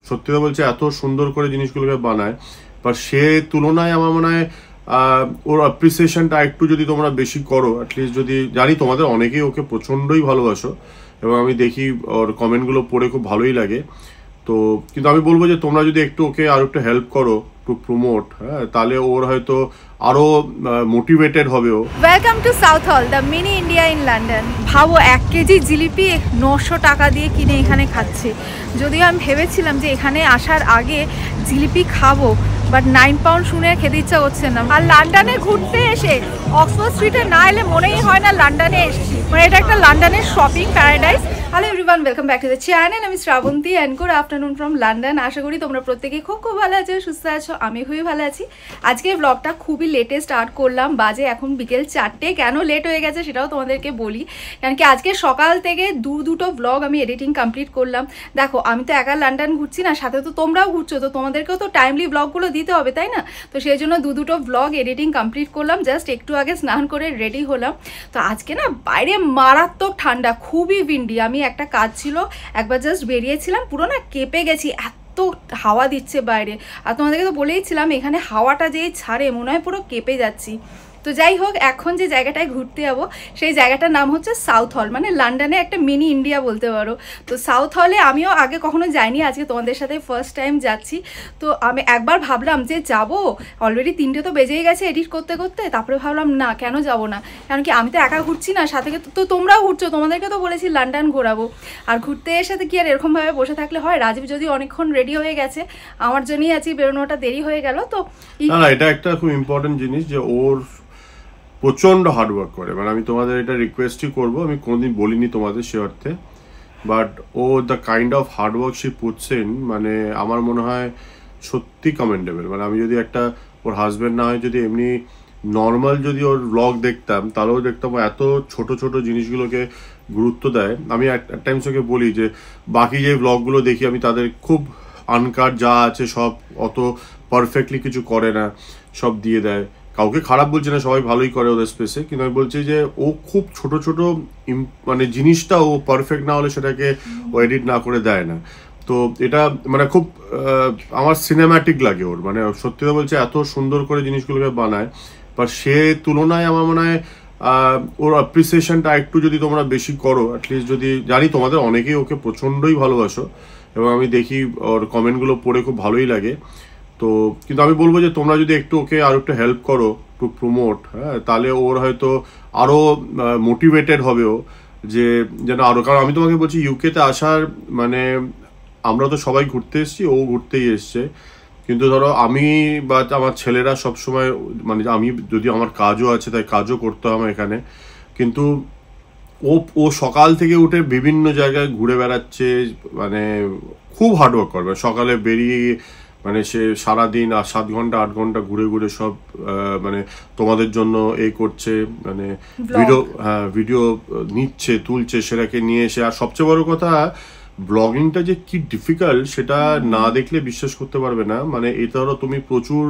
সত্যি কথা বলছে এত সুন্দর করে জিনিসগুলোকে বানায়, বাট সে তুলনায় আমার মনে হয় ওর অ্যাপ্রিসিয়েশনটা একটু যদি তোমরা বেশি করো, অ্যাটলিস্ট যদি জানি তোমাদের অনেকেই ওকে প্রচণ্ডই ভালোবাসো এবং আমি দেখি ওর কমেন্টগুলো পড়ে খুব ভালোই লাগে। তো কিন্তু আমি বলবো যে তোমরা যদি একটু ওকে আরো একটু হেল্প করো টু প্রমোট, হ্যাঁ, তাহলে ওর হয়তো আরো মোটিভেটেড হবে ও। ওয়েলকাম টু সাউথ হল, the mini India in London. ভাবো 1 কেজি জিলিপি 900 টাকা দিয়ে কিনে এখানে খাচ্ছে। যদিও আমি ভেবেছিলাম যে এখানে আসার আগে জিলিপি খাবো, বাট 9 পাউন্ড শুনে খেতে ইচ্ছা করছে না। আর লন্ডনে ঘুরতে এসে অক্সফোর্ড স্ট্রিটে না এলে মনেই হয় না লন্ডনে এসেছি, মানে এটা একটা লন্ডনের shopping paradise. Hello everyone, welcome back to the channel. আমি Shrabanti and good afternoon from London. আশা করি তোমরা প্রত্যেকেই খুব ভালো আছো, সুস্থ আছো। আমি খুবই ভালো আছি। আজকে ব্লগটা খুবই লেটে স্টার্ট করলাম, বাজে এখন বিকেল 4টে। কেন লেট হয়ে গেছে সেটাও তোমাদেরকে বলি, কারণ কি আজকে সকাল থেকে দুটো ব্লগ আমি এডিটিং কমপ্লিট করলাম। দেখো আমি তো একা লন্ডন ঘুরছি না, সাথে তো তোমরাও ঘুরছো, তো তোমাদেরকেও তো টাইমলি ব্লগগুলো দিতে হবে, তাই না? তো সেই জন্য দুটো ব্লগ এডিটিং কমপ্লিট করলাম। জাস্ট একটু আগে স্নান করে রেডি হলাম। তো আজকে না বাইরে মারাত্মক ঠান্ডা, খুবই উইন্ডি। আমি একটা কাজ ছিল, একবার জাস্ট বেরিয়েছিলাম, পুরো না কেঁপে গেছি, এত হাওয়া দিচ্ছে বাইরে। আর তোমাদেরকে তো বলেইছিলাম এখানে হাওয়াটা যেই ছাড়ে মনে হয় পুরো কেঁপে যাচ্ছি। তো যাই হোক, এখন যে জায়গাটায় ঘুরতে যাবো সেই জায়গাটার নাম হচ্ছে সাউথ হল, মানে লন্ডনে একটা মিনি ইন্ডিয়া বলতে পারো। তো সাউথ হলে আমিও আগে কখনো যাইনি, আজকে তোমাদের সাথে ফার্স্ট টাইম যাচ্ছি। তো আমি একবার ভাবলাম যে যাব, অলরেডি 3টে তো বেজেই গেছে এডিট করতে করতে। তারপরে ভাবলাম না, কেন যাব না, কারণ কি আমি তো একা ঘুরছি না, সাথে তো তোমরাও ঘুরছো, তোমাদেরকে তো বলেছি লন্ডন ঘোরাবো। আর ঘুরতে এসে কি আর এরকমভাবে বসে থাকলে হয়? রাজীব যদি অনেকক্ষণ রেডি হয়ে গেছে, আমার জন্যই আজকে বেরোনোটা দেরি হয়ে গেল। তো না, এটা একটা খুব ইম্পর্টেন্ট জিনিস যে ওর প্রচণ্ড হার্ডওয়ার্ক করে। মানে আমি তোমাদের এটা রিকোয়েস্টই করবো, আমি কোনোদিন বলিনি তোমাদের সে অর্থে, বাট ও দ্য কাইন্ড অফ হার্ডওয়ার্ক সে পুটছেন, মানে আমার মনে হয় সত্যি কমেন্ডেবল। মানে আমি যদি একটা ওর হাজব্যান্ড না হয়, যদি এমনি নর্মাল যদি ওর ব্লগ দেখতাম, তাহলেও দেখতাম এত ছোট ছোট জিনিসগুলোকে গুরুত্ব দেয়। আমি এক টাইমস ওকে বলি যে বাকি যে ব্লগগুলো দেখি আমি, তাদের খুব আনকাট যা আছে সব অত পারফেক্টলি কিছু করে না, সব দিয়ে দেয়। কাউকে খারাপ বলছে না, সবাই ভালোই করে ওদের স্পেসে, কিন্তু আমি বলছি যে ও খুব ছোট ছোট মানে জিনিসটা ও পারফেক্ট না হলে সেটাকে ও এডিট না করে দেয় না। তো এটা মানে খুব আমার সিনেম্যাটিক লাগে ওর। মানে সত্যি কথা বলছে এত সুন্দর করে জিনিসগুলোকে বানায়, বাট সে তুলনায় আমার মনে হয় ওর অ্যাপ্রিসিয়েশনটা একটু যদি তোমরা বেশি করো, অ্যাটলিস্ট যদি জানি তোমাদের অনেকেই ওকে প্রচণ্ডই ভালোবাসো এবং আমি দেখি ওর কমেন্টগুলো পড়ে খুব ভালোই লাগে। তো কিন্তু আমি বলবো যে তোমরা যদি একটু ওকে আরো একটু হেল্প করো টু প্রমোট, হ্যাঁ, তাহলে ওর হয়তো আরো মোটিভেটেড হবে ও, যে যেন আরো। কারণ আমি তোমাকে বলছি ইউকেতে আসার মানে আমরা তো সবাই ঘুরতে এসেছি, ও ঘুরতেই এসছে, কিন্তু ধরো আমি বা আমার ছেলেরা সবসময়, মানে আমি যদি আমার কাজও আছে তাই কাজও করতে হবে এখানে, কিন্তু ও সকাল থেকে উঠে বিভিন্ন জায়গায় ঘুরে বেড়াচ্ছে। মানে খুব হার্ডওয়ার্ক করবে, সকালে বেরিয়ে মানে সে সারাদিন 7 ঘন্টা 8 ঘন্টা ঘুরে ঘুরে সব মানে তোমাদের জন্য করছে, মানে ভিডিও নিচ্ছে, তুলছে, সেটাকে নিয়ে এসে। আর সবচেয়ে বড় কথা, ব্লগিংটা যে কি ডিফিকাল্ট সেটা না দেখলে বিশ্বাস করতে পারবে না। মানে এটা ধরো তুমি প্রচুর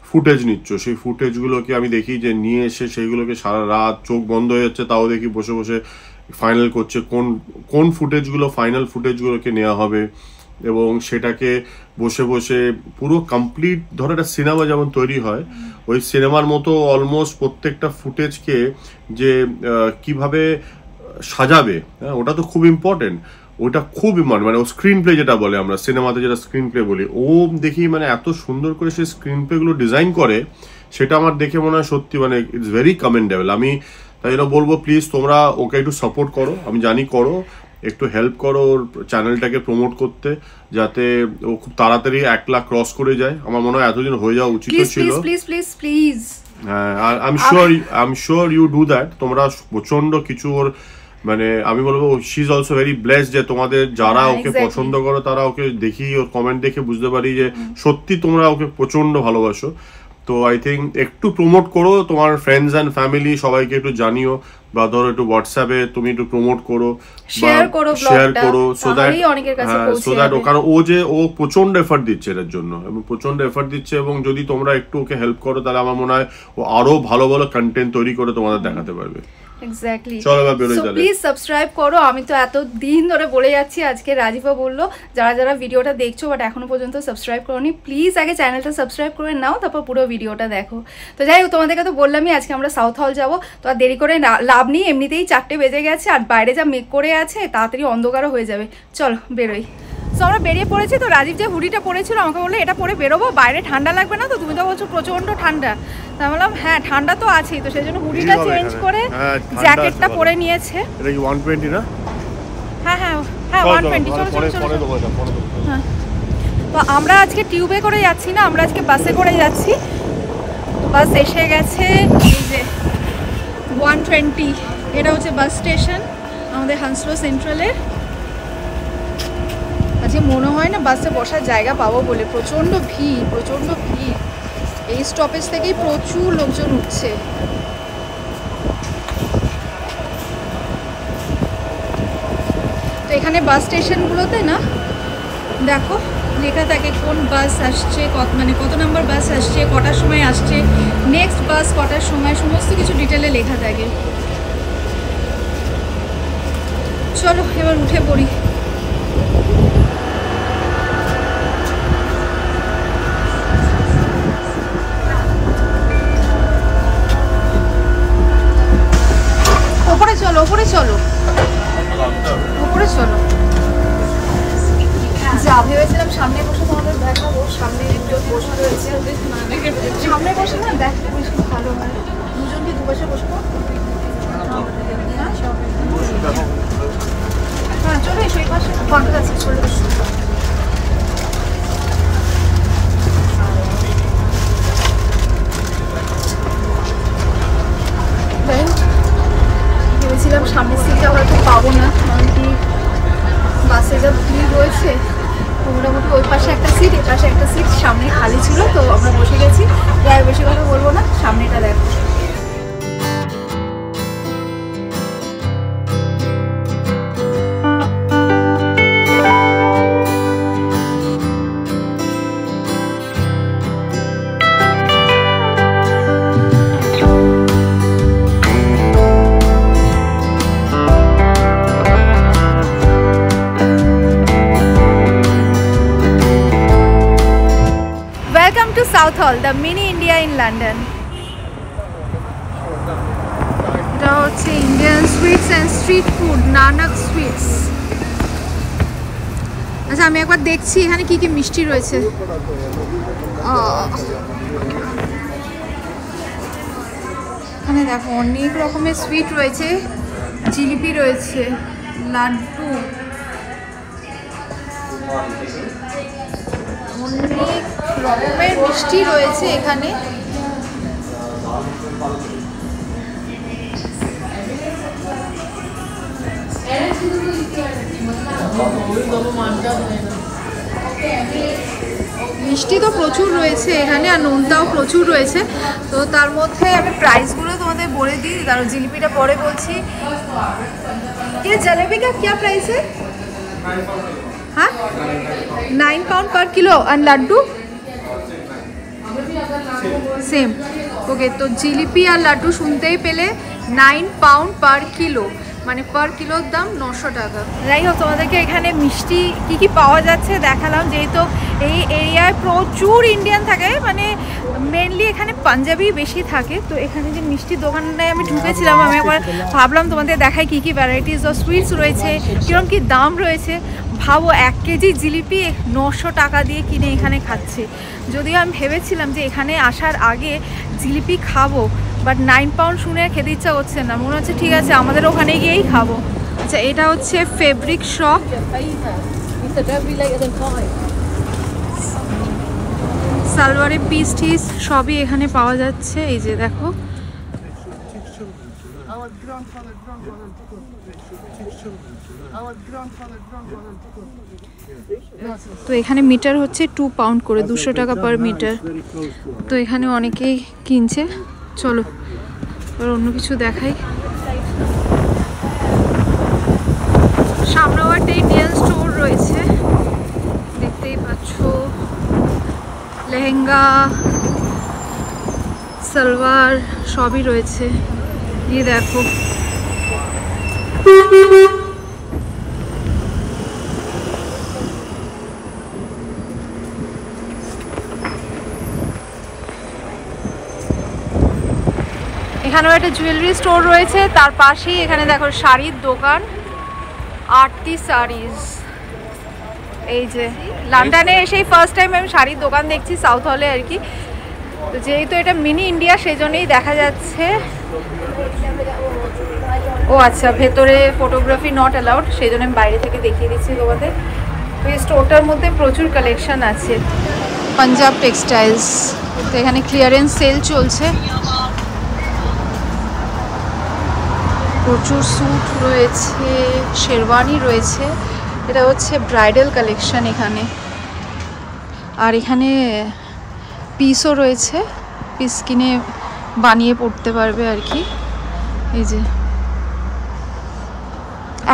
ফুটেজ নিচ্ছ, সেই ফুটেজগুলোকে আমি দেখি যে নিয়ে এসে সেইগুলোকে সারা রাত চোখ বন্ধ হয়ে যাচ্ছে, তাও দেখি বসে বসে ফাইনাল করছে কোন ফুটেজগুলো, ফাইনাল ফুটেজগুলোকে নেওয়া হবে, এবং সেটাকে বসে বসে পুরো কমপ্লিট, ধরো একটা সিনেমা যেমন তৈরি হয় ওই সিনেমার মতো অলমোস্ট প্রত্যেকটা ফুটেজকে যে কিভাবে সাজাবে, হ্যাঁ, ওটা তো খুব ইম্পর্টেন্ট। ওটা খুব ইম্পর্টেন্ট, মানে ও স্ক্রিন প্লে যেটা বলে, আমরা সিনেমাতে যেটা স্ক্রিন প্লে বলি, ও দেখি মানে এত সুন্দর করে সে স্ক্রিন প্লেগুলো ডিজাইন করে, সেটা আমার দেখে মনে হয় সত্যি মানে ইটস ভেরি কমেন্ডেবল। আমি তাই জন্য বলবো প্লিজ তোমরা ওকে একটু সাপোর্ট করো, আমি জানি করো, একটু হেল্প করো ওর চ্যানেলটাকে প্রমোট করতে, যাতে ও খুব তাড়াতাড়ি 1 লাখ ক্রস করে যায়। আমার মনে হয় এতদিন হয়ে যাওয়া উচিত ছিল। হ্যাঁ, আর I am sure you do that. তোমরা প্রচন্ড কিছু ওর, মানে আমি বলবো she is also very blessed যে তোমাদের যারা ওকে পছন্দ করো তারা ওকে দেখি, ওর কমেন্ট দেখে বুঝতে পারি যে সত্যি তোমরা ওকে প্রচন্ড ভালোবাসো। তো আই থিঙ্ক একটু প্রমোট করো, তোমার ফ্রেন্ডস অ্যান্ড ফ্যামিলি সবাইকে একটু জানিও, বা ধরো একটু হোয়াটসঅ্যাপে তুমি একটু প্রমোট করো, শেয়ার করো, সো দ্যাট কারণ ও প্রচন্ড এফর্ট দিচ্ছে এর জন্য, এবং প্রচন্ড এফর্ট দিচ্ছে, এবং যদি তোমরা একটু ওকে হেল্প করো তাহলে আমার মনে হয় ও আরো ভালো ভালো কন্টেন্ট তৈরি করে তোমাদের দেখাতে পারবে। এক্স্যাক্টলি। চলো এবার বেরোই তাহলে। প্লিজ সাবস্ক্রাইব করো। আমি তো এত দিন ধরে বলে যাচ্ছি, আজকে রাজীবা বললো যারা যারা ভিডিওটা দেখছো বাট এখনো পর্যন্ত সাবস্ক্রাইব করোনি, প্লিজ আগে চ্যানেলটা সাবস্ক্রাইব করে নাও, তারপর পুরো ভিডিওটা দেখো। তো যাই হোক, তোমাদেরকে তো বললামই আজকে আমরা সাউথ হল যাবো, তো আর দেরি করে লাভ নেই, এমনিতেই 4টে বেজে গেছে আর বাইরে যা মেঘ করে আছে তাড়াতাড়ি অন্ধকারও হয়ে যাবে। চলো বেরোই। তো আমরা বেরিয়ে পড়েছি। তো রাজীব যে হুডিটা পরেছিল আমাকে বললো এটা পরে বেরোবো, বাইরে ঠান্ডা লাগবে না তো? তুমি তো বলছো প্রচণ্ড ঠান্ডা। তা বললাম হ্যাঁ ঠান্ডা তো আছেই, তো সেই জন্য হুডিটা চেঞ্জ করে জ্যাকেটটা পরে নিয়েছে। এটা কি 120 না? হ্যাঁ হ্যাঁ হ্যাঁ 120। চলো চলো চলো। হ্যাঁ, তো আমরা আজকে টিউবে করে যাচ্ছি না, আমরা আজকে বাসে করে যাচ্ছি। তো বাস এসে গেছে, এই যে 120, এটা হচ্ছে বাস স্টেশন আমাদের হান্সলো সেন্ট্রালের। আজকে মনে হয় না বাসে বসার জায়গা পাবো বলে, প্রচণ্ড ভিড় প্রচণ্ড ভিড়। এই স্টপেজ থেকেই প্রচুর লোকজন উঠছে। তো এখানে বাস স্টেশনগুলোতে না দেখো লেখা থাকে কোন বাস আসছে, মানে কত নাম্বার বাস আসছে, কটার সময় আসছে, নেক্সট বাস কটার সময়, সমস্ত কিছু ডিটেলে লেখা থাকে। চলো এবার উঠে পড়ি। ওপরে চলো ওপরে চলো ওপরে চলো। যা ভেবেছিলাম সামনে বসে তোমাদের দেখাবো, সামনে বসে রয়েছে, সামনে বসে না দেখতে বেশ ভালো হয়। দুজনকে দুপাশে বসবো। হ্যাঁ চলো এসো, এই পাশে কন্ট্রাক্ট আছে, চলে এসো। ভেবেছিলাম সামনের সিটটা হয়তো পাবো না, কারণ কি বাসে যা ভিড় রয়েছে। মোটামুটি ওই পাশে একটা সিট, এই পাশে একটা সিট সামনে খালি ছিল, তো আমরা বসে গেছি। আর বেশি কথা বলবো না, সামনেটা দেখো। Welcome to South Hall, the mini India in London. এটা হচ্ছে Indian sweets and street food, Nanak sweets. আচ্ছা আমি একবার দেখছি এখানে কি কি মিষ্টি রয়েছে। এখানে দেখো অনেক রকমের সুইট রয়েছে, জিলিপি রয়েছে, লাড্ডু, অনেক রকমের মিষ্টি রয়েছে এখানে। মিষ্টি তো প্রচুর রয়েছে এখানে, আর নোনতাও প্রচুর রয়েছে। তো তার মধ্যে আমি প্রাইসগুলো তোমাদের বলে দিই, কারণ জিলিপিটা পরে বলছি। ये जलेबी का क्या प्राइस है? हाँ 9 पाउंड पर किलो। और लड्डू सेम। ओके, तो जिलिपि और लड्डू শুনতেই পেলে 9 পাউন্ড পার কিলো, মানে পার কিলোর দাম 900 টাকা। যাই হোক, তোমাদেরকে এখানে মিষ্টি কি কি পাওয়া যাচ্ছে দেখালাম। যেহেতু এই এরিয়ায় প্রচুর ইন্ডিয়ান থাকে, মানে মেনলি এখানে পাঞ্জাবি বেশি থাকে। তো এখানে যে মিষ্টির দোকানটায় আমি ঢুকেছিলাম, আমি একবার ভাবলাম তোমাদের দেখাই কী কী ভ্যারাইটিস অফ সুইটস রয়েছে, কীরকম কী দাম রয়েছে। ভাবো 1 কেজি জিলিপি 900 টাকা দিয়ে কিনে এখানে খাচ্ছে। যদিও আমি ভেবেছিলাম যে এখানে আসার আগে জিলিপি খাবো, বাট 9 পাউন্ড শুনে খেতে ইচ্ছা করছে না, মনে হচ্ছে ঠিক আছে আমাদের ওখানে গিয়েই খাবো। আচ্ছা, এটা হচ্ছে ফেব্রিক শপ। সালোয়ারের পিস টিস সবই এখানে পাওয়া যাচ্ছে। এই যে দেখো, তো এখানে মিটার হচ্ছে 2 পাউন্ড করে, 200 টাকা পার মিটার। তো এখানে অনেকেই কিনছে। চলো এবার অন্য কিছু দেখাই। সামনেও একটা ইন্ডিয়ান স্টোর রয়েছে, দেখতেই পাচ্ছ। লেহেঙ্গা, সালোয়ার সবই রয়েছে। এই দেখো এখানেও একটা জুয়েলারি স্টোর রয়েছে, তার পাশেই এখানে দেখো শাড়ির দোকান, আরতি শাড়িজ। এই যে লন্ডনে এসেই ফার্স্ট টাইম আমি শাড়ির দোকান দেখছি সাউথ হলে আর কি। তো যেহেতু এটা মিনি ইন্ডিয়া সেই জন্যই দেখা যাচ্ছে। ও আচ্ছা, ভেতরে ফটোগ্রাফি নট অ্যালাউড, সেই জন্য আমি বাইরে থেকে দেখিয়ে দিচ্ছি তোমাদের। তো এই স্টোরটার মধ্যে প্রচুর কালেকশন আছে। পাঞ্জাব টেক্সটাইলস, তো এখানে ক্লিয়ারেন্স সেল চলছে, প্রচুর স্যুট রয়েছে, শেরওয়ানি রয়েছে। এটা হচ্ছে ব্রাইডাল কালেকশন এখানে। আর এখানে পিসও রয়েছে, পিস কিনে বানিয়ে পড়তে পারবে আর কি। এই যে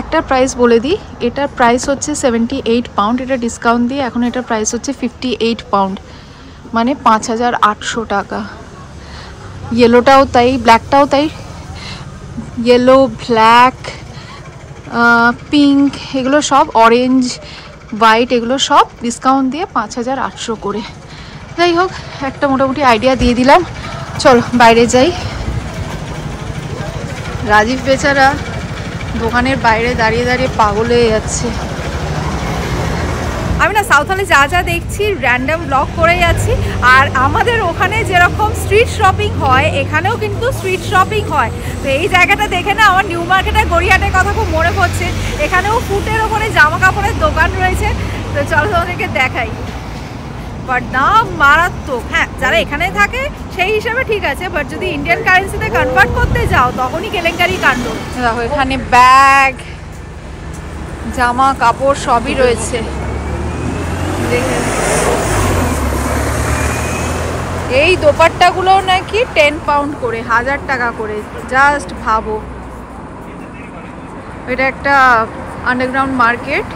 একটা প্রাইস বলে দিই, এটার প্রাইস হচ্ছে 78 পাউন্ড, এটা ডিসকাউন্ট দিয়ে এখন এটার প্রাইস হচ্ছে 58 পাউন্ড, মানে 5800 টাকা। ইয়েলোটাও তাই, ব্ল্যাকটাও তাই, ইয়েলো, ব্ল্যাক, পিঙ্ক, এগুলো সব, অরেঞ্জ, হোয়াইট, এগুলো সব ডিসকাউন্ট দিয়ে 5800 করে। যাই হোক, একটা মোটামুটি আইডিয়া দিয়ে দিলাম। চল বাইরে যাই। রাজীব বেচারা দোকানের বাইরে দাঁড়িয়ে দাঁড়িয়ে পাগল হয়ে যাচ্ছে। আমি না সাউথ হলে যা যা দেখছি র্যান্ডম ব্লগ করে যাচ্ছি। আর আমাদের ওখানে যেরকম স্ট্রিট শপিং হয়, এখানেও কিন্তু স্ট্রিট শপিং হয়। তো এই জায়গাটা দেখে না আমার নিউ মার্কেটের গড়িয়াহাটের কথা খুব মনে পড়ছে। এখানেও ফুটের ওপরে জামা কাপড়ের দোকান রয়েছে। তো চলো তোমাদেরকে দেখাই। বাট দাম মারাত্মক। হ্যাঁ, যারা এখানে থাকে সেই হিসাবে ঠিক আছে, বাট যদি ইন্ডিয়ান কারেন্সিতে কনভার্ট করতে যাও তখনই কেলেঙ্কারি কাণ্ড। দেখো এখানে ব্যাগ, জামা কাপড় সবই রয়েছে। এই দোপাট্টাগুলো নাকি 10 পাউন্ড করে, 1000 টাকা করে। জাস্ট ভাবো, এটা একটা আন্ডারগ্রাউন্ড মার্কেট।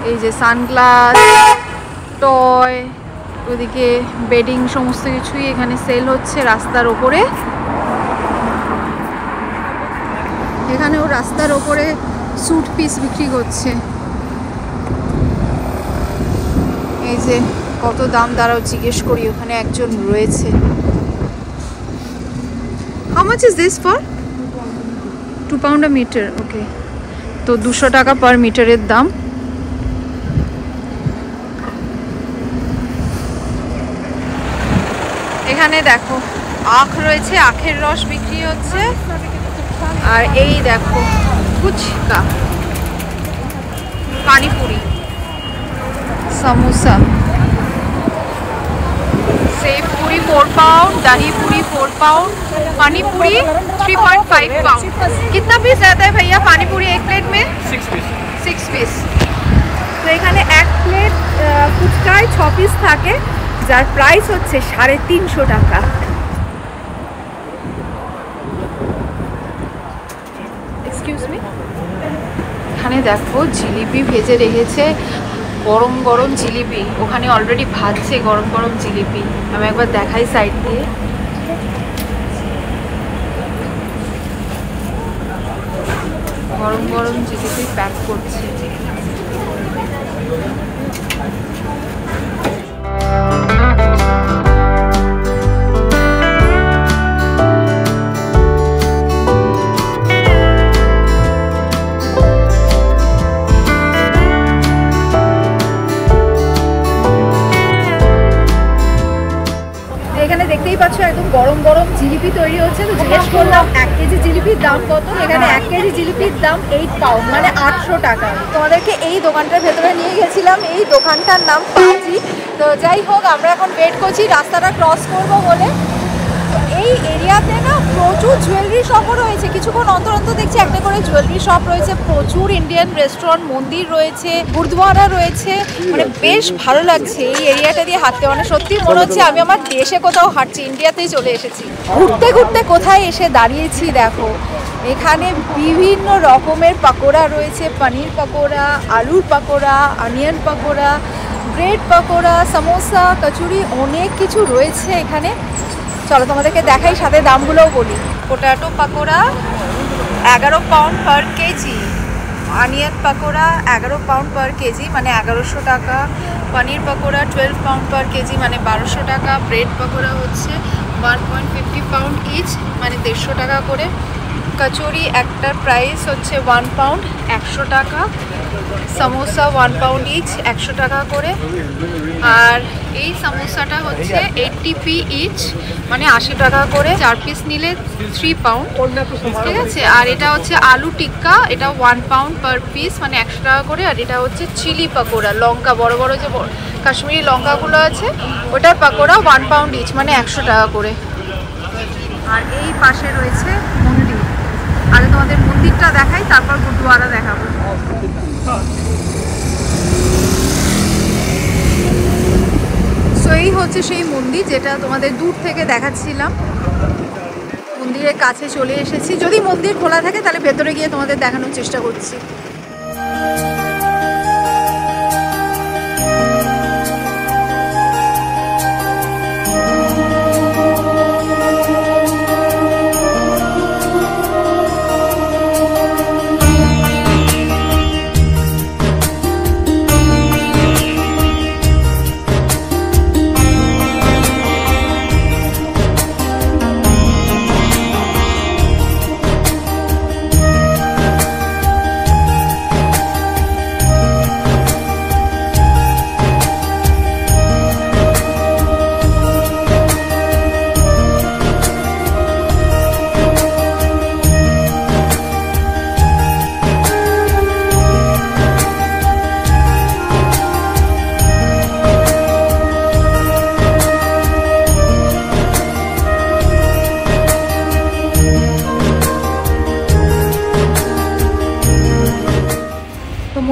এই যে সানগ্লাস, টয়, ওদিকে বেডিং, সমস্ত কিছুই এখানে সেল হচ্ছে রাস্তার ওপরে। এখানেও রাস্তার ওপরে স্যুট পিস বিক্রি করছে। এই যে কত দাম, দাঁড়াও জিজ্ঞেস করি, ওখানে একজন রয়েছে। How much is this for? 2 pound a metre. Okay, তো 200 টাকা পার মিটারের দাম। এখানে দেখো আখ রয়েছে, আখের রস বিক্রি হচ্ছে। আর এই দেখো ফুচকা, পানিপুরি, समोसा, सेव पूरी 4 पाउंड, दही पूरी 4 पाउंड, पानी पूरी 3.5 पाउंड। कितना पीस रहता है भैया पानी पूरी एक प्लेट में? 6 पीस। तो এখানে এক প্লেট ফুচকায় 6 পিস থাকে, যার প্রাইস হচ্ছে 350 টাকা। Excuse me. এখানে দেখো জিলিপি ভেজে রেখেছে, গরম গরম জিলিপি। ওখানে অলরেডি ভাজছে গরম গরম জিলিপি। আমি একবার দেখাই সাইড দিয়ে। গরম গরম জিলিপি প্যাক করছে। দেখতেই পাচ্ছ একদম গরম গরম জিলিপি তৈরি হচ্ছে। তো জিজ্ঞেস করলাম 1 কেজি জিলিপির দাম কত। এখানে 1 কেজি জিলিপির দাম 8 পাউন্ড, মানে 800 টাকা। তোমাদেরকে এই দোকানটার ভেতরে নিয়ে গেছিলাম, এই দোকানটার নাম পাজি। তো যাই হোক, আমরা এখন ওয়েট করছি রাস্তাটা ক্রস করবো বলে। তো এই এরিয়াতে না প্রচুর জুয়েলারি শপও রয়েছে, কিছুক্ষণ অন্তর অন্তর দেখছি একটা করে জুয়েলারি শপ রয়েছে, প্রচুর ইন্ডিয়ান রেস্টুরেন্ট, মন্দির রয়েছে, গুরুদুয়ারা রয়েছে। মানে বেশ ভালো লাগছে এই এরিয়াটা দিয়ে হাঁটতে। মানে সত্যি মনে হচ্ছে আমি আমার দেশে কোথাও হাঁটছি, ইন্ডিয়াতেই চলে এসেছি। ঘুরতে ঘুরতে কোথায় এসে দাঁড়িয়েছি দেখো, এখানে বিভিন্ন রকমের পাকোড়া রয়েছে, পনির পাকোড়া, আলুর পাকোড়া, অনিয়ন পাকোড়া, ব্রেড পাকোড়া, সমোসা, কচুরি, অনেক কিছু রয়েছে এখানে। চলো তোমাদেরকে দেখাই, সাথে দামগুলোও বলি। পোটাটো পাকোড়া 11 পাউন্ড পার কেজি। অনিয়ন পকোড়া 11 পাউন্ড পার কেজি মানে 1100 টাকা। পনির পকোড়া 12 পাউন্ড পার কেজি মানে 1200 টাকা। ব্রেড পকোড়া হচ্ছে 1.50 পাউন্ড ইচ মানে 150 টাকা করে। কচুরি একটার প্রাইস হচ্ছে 1 পাউন্ড 100 টাকা। সমোসা 1 পাউন্ড ইচ 100 টাকা করে। আর এই সমোসাটা হচ্ছে 80p ইচ মানে 80 টাকা করে। 4 পিস নিলে 3 পাউন্ড, ঠিক আছে। আর এটা হচ্ছে আলু টিক্কা, এটা 1 পাউন্ড পার পিস মানে 100 টাকা করে। আর এটা হচ্ছে চিলি পকোড়া, লঙ্কা বড় বড় যে কাশ্মীরি লঙ্কাগুলো আছে ওটার পকোড়া 1 পাউন্ড ইচ মানে 100 টাকা করে। আর এই পাশে রয়েছে মন্দির। আগে তোমাদের মন্দিরটা দেখাই, তারপর গুরুদুয়ারা দেখাবো। সো এই হচ্ছে সেই মন্দির যেটা তোমাদের দূর থেকে দেখাচ্ছিলাম। মন্দিরের কাছে চলে এসেছি। যদি মন্দির খোলা থাকে তাহলে ভেতরে গিয়ে তোমাদের দেখানোর চেষ্টা করছি।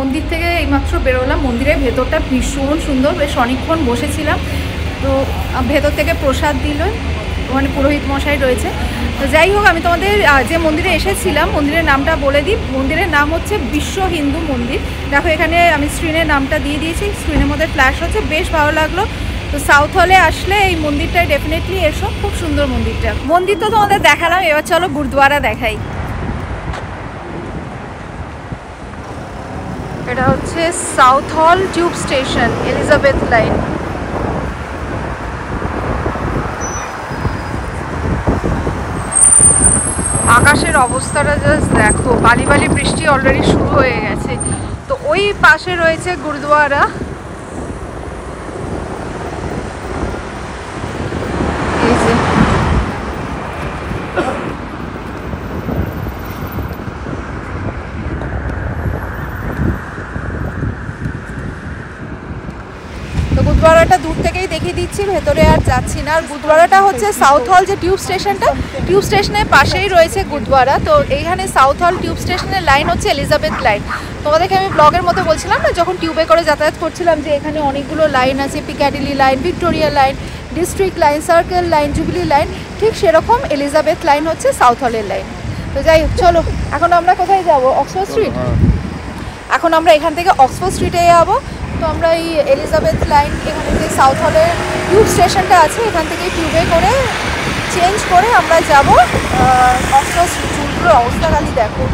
মন্দির থেকে এইমাত্র বেরোলাম। মন্দিরের ভেতরটা ভীষণ সুন্দর, বেশ অনেকক্ষণ বসেছিলাম। তো ভেতর থেকে প্রসাদ দিল, ওখানে পুরোহিত মশাই রয়েছে। তো যাই হোক, আমি তোমাদের যে মন্দিরে এসেছিলাম মন্দিরের নামটা বলে দিই। মন্দিরের নাম হচ্ছে বিশ্ব হিন্দু মন্দির। দেখো এখানে আমি স্ক্রিনের নামটা দিয়ে দিয়েছি, স্ক্রিনের মধ্যে ফ্ল্যাশ হচ্ছে, বেশ ভালো লাগলো। তো সাউথ হলে আসলে এই মন্দিরটায় ডেফিনেটলি এসো, খুব সুন্দর মন্দিরটা। মন্দির তো তোমাদের দেখালাম, এবার চলো গুরুদুয়ারা দেখাই। এটা হচ্ছে সাউথ হল টিউব স্টেশন, এলিজাবেথ লাইন। আকাশের অবস্থাটা জাস্ট দেখো, বালি বালি বৃষ্টি অলরেডি শুরু হয়ে গেছে। তো ওই পাশে রয়েছে গুরুদুয়ারা। এই যে গুরুদুয়ারাটা দূর থেকেই দেখিয়ে দিচ্ছি, ভেতরে আর যাচ্ছি না। আর গুরুদুয়ারাটা হচ্ছে সাউথ হল যে টিউব স্টেশনটা, টিউব স্টেশনের পাশেই রয়েছে গুরুদুয়ারা। তো এইখানে সাউথ হল টিউব স্টেশনের লাইন হচ্ছে এলিজাবেথ লাইন। তোমাদেরকে আমি ব্লগের মধ্যে বলছিলাম না, যখন টিউবে করে যাতায়াত করছিলাম, যে এখানে অনেকগুলো লাইন আছে, Piccadilly line, Victoria line, district line, circle line, jubilee line, ঠিক সেরকম এলিজাবেথ লাইন হচ্ছে সাউথ হলের লাইন। তো যাই হোক, চলো এখন আমরা কোথায় যাব? Oxford street. এখন আমরা এখান থেকে অক্সফোর্ড স্ট্রিটে যাবো। তো আমরা এই এলিজাবেথ লাইন, এখানে যে সাউথ হলের টিউব স্টেশনটা আছে, এখান থেকে টিউবে করে চেঞ্জ করে আমরা যাব অক্সফোর্ড স্ট্রিট। চুলগুলোর অবস্থা খালি দেখো।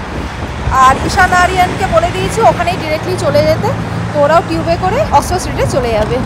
আর ঈশান আরিয়ানকে বলে দিয়েছি ওখানেই ডিরেক্টলি চলে যেতে, তো ওরাও টিউবে করে অক্সফোর্ড স্ট্রিটে চলে যাবে।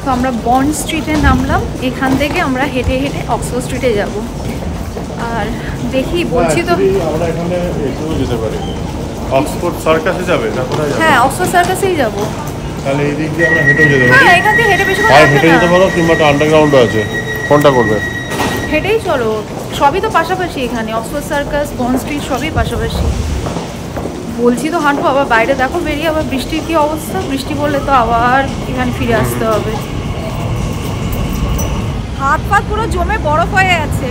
তো আমরা বন্ড স্ট্রিটে নামলাম, এখান থেকে আমরা হেঁটে হেঁটে অক্সফোর্ড স্ট্রিটে যাব। আর দেখি বলছি তো আমরা এখানে এটাও যেতে পারি, অক্সফোর্ড সার্কাসে যাবে না কোথায় যাবে? হ্যাঁ, অক্সফোর্ড সার্কাসেই যাব। তাহলে এই দিক দিয়ে আমরা হেঁটেও যেতে পারি। হ্যাঁ, এখান থেকে হেঁটে বেশি আর হেঁটে যেতে পারো, কিংবা একটা আন্ডারগ্রাউন্ড আছে, কোনটা করবে? হেঁটেই চলো, সবই তো পাশাপাশি এখানে, অক্সফোর্ড সার্কাস, বন্ড স্ট্রিট সবই পাশাপাশি। বলছি তো হাঁটবো, আবার বাইরে দেখো বেরিয়ে আবার বৃষ্টির কি অবস্থা, বৃষ্টি পড়লে তো আবার এখানে ফিরে আসতে হবে। হাত পাত পুরো জমে বরফ হয়ে আছে,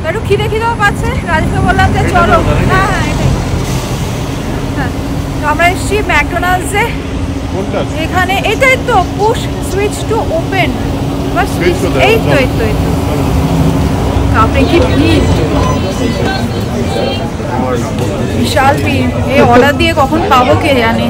একটু খিদে খিদেও পাচ্ছে। রাজীবকে বললাম যে চলো। হ্যাঁ হ্যাঁ, এটাই। হ্যাঁ, তো আমরা এসেছি ম্যাকডোনাল্ডসে। এখানে এটাই তো, পুশ সুইচ টু ওপেন, এই তো এই তো এই তো। কাপড়ে কি ভিড়, বিশাল ভিড়। এই অর্ডার দিয়ে কখন পাবো কে জানে।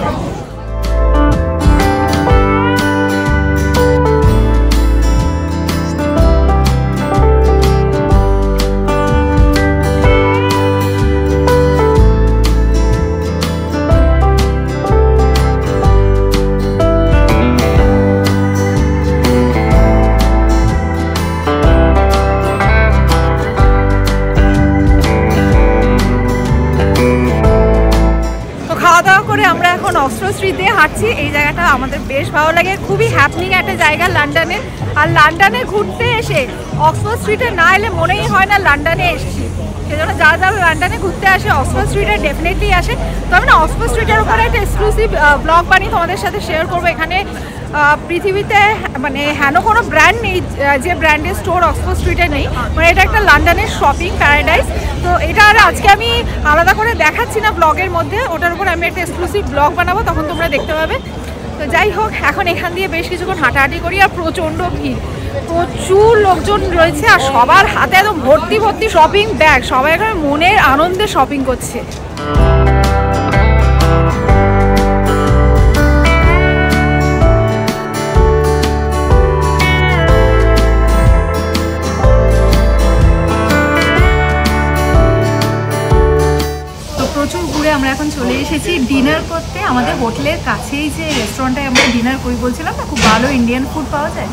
আমরা এখন অক্সফোর্ড স্ট্রিট দিয়ে হাঁটছি। এই জায়গাটা আমাদের বেশ ভালো লাগে, খুবই হ্যাপনিং একটা জায়গা লন্ডনের। আর লন্ডনে ঘুরতে এসে অক্সফোর্ড স্ট্রিটে না এলে মনেই হয় না লন্ডনে এসেছি। সেজন্য যারা যারা লন্ডনে ঘুরতে আসে অক্সফোর্ড স্ট্রিটে ডেফিনেটলি আসে। তো আমি না অক্সফোর্ড স্ট্রিটের উপরে একটা এক্সক্লুসিভ ব্লগ বানিয়ে তোমাদের সাথে শেয়ার করবো। এখানে পৃথিবীতে মানে হেন কোনো ব্র্যান্ড নেই যে ব্র্যান্ডের স্টোর অক্সফোর্ড স্ট্রিটে নেই। মানে এটা একটা লন্ডনের শপিং প্যারাডাইস। তো এটা আর আজকে আমি আলাদা করে দেখাচ্ছি না ব্লগের মধ্যে, ওটার উপর আমি একটা এক্সক্লুসিভ ব্লগ বানাবো, তখন তোমরা দেখতে পাবে। তো যাই হোক, এখন এখান দিয়ে বেশ কিছুক্ষণ হাঁটাহাঁটি করি। আর প্রচণ্ড ভিড়, প্রচুর লোকজন রয়েছে, আর সবার হাতে একদম ভর্তি ভর্তি শপিং ব্যাগ। সবাই এখানে মনের আনন্দে শপিং করছে। প্রচুর ঘুরে আমরা এখন চলে এসেছি ডিনার করতে। আমাদের হোটেলের কাছেই যে রেস্টুরেন্টে আমরা ডিনার করি বলছিলাম না, খুব ভালো ইন্ডিয়ান ফুড পাওয়া যায়,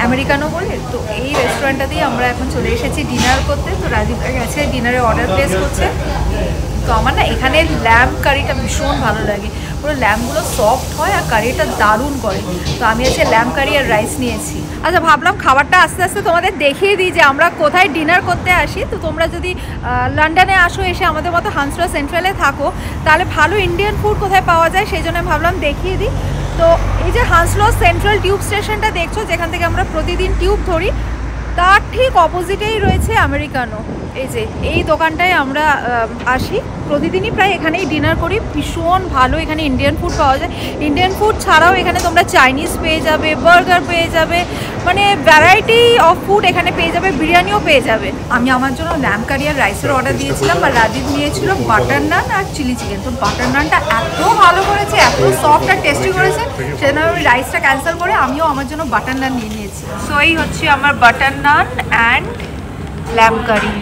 আমেরিকানো বলে। তো এই রেস্টুরেন্টটাতেই আমরা এখন চলে এসেছি ডিনার করতে। তো রাজীব গেছে ডিনারে অর্ডার প্লেস করছে। তো আমার না এখানে ল্যাম্ব কারিটা ভীষণ ভালো লাগে, পুরো ল্যাম্বগুলো সফট হয় আর কারিটা দারুণ করে। তো আমি আজকে ল্যাম্ব কারি আর রাইস নিয়েছি। আচ্ছা, ভাবলাম খাবারটা আস্তে আস্তে তোমাদের দেখিয়ে দিই যে আমরা কোথায় ডিনার করতে আসি। তো তোমরা যদি লন্ডনে আসো, এসে আমাদের মতো হান্সরা সেন্ট্রালে থাকো, তাহলে ভালো ইন্ডিয়ান ফুড কোথায় পাওয়া যায় সেই জন্য ভাবলাম দেখিয়ে দিই। তো এই যে হান্সলো সেন্ট্রাল টিউব স্টেশনটা দেখছো, যেখান থেকে আমরা প্রতিদিন টিউব ধরি, তার ঠিক অপোজিটেই রয়েছে আমেরিকানো। এই যে এই দোকানটায় আমরা আসি প্রতিদিনই, প্রায় এখানেই ডিনার করি। ভীষণ ভালো এখানে ইন্ডিয়ান ফুড পাওয়া যায়। ইন্ডিয়ান ফুড ছাড়াও এখানে তোমরা চাইনিজ পেয়ে যাবে, বার্গার পেয়ে যাবে, মানে ভ্যারাইটি অফ ফুড এখানে পেয়ে যাবে, বিরিয়ানিও পেয়ে যাবে। আমি আমার জন্য ল্যাম্ব কারি আর রাইসের অর্ডার দিয়েছিলাম, আর রাজীব নিয়েছিল বাটার নান আর চিলি চিকেন। তো বাটার নানটা এত ভালো করেছে, এত সফট আর টেস্টি করেছে, সেজন্য আমি রাইসটা ক্যান্সেল করে আমিও আমার জন্য বাটার নান নিয়ে নিয়েছি। সো এই হচ্ছে আমার butter naan and lamb curry.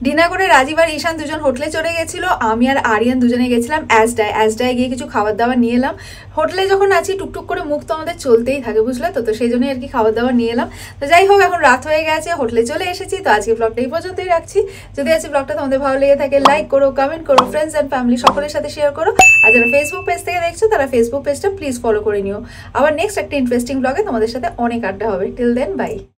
Dinner করে রাজীব আর ঈশান দুজন হোটেলে চলে গেছিলো। আমি আর আরিয়ান দুজনে গেছিলাম অ্যাজডায় গিয়ে কিছু খাবার দাবার নিয়ে এলাম। হোটেলে যখন আছি টুকটুক করে মুখ তো আমাদের চলতেই থাকে, বুঝলে তো সেই জন্যই আর কি খাবার দাবার নিয়ে এলাম। তো যাই হোক, এখন রাত হয়ে গেছে, হোটেলে চলে এসেছি। তো আজকে ব্লগটা এই পর্যন্তই রাখছি। যদি আজকে ব্লগটা তোমাদের ভালো লেগে থাকে, লাইক করো, কমেন্ট করো, ফ্রেন্ডস অ্যান্ড ফ্যামিলি সকলের সাথে শেয়ার করো। আর যারা ফেসবুক পেজ থেকে দেখছো, তারা ফেসবুক পেজটা প্লিজ ফলো করে নিও। আবার নেক্সট একটা ইন্টারেস্টিং ব্লগে তোমাদের সাথে অনেক আড্ডা হবে। Till then, by.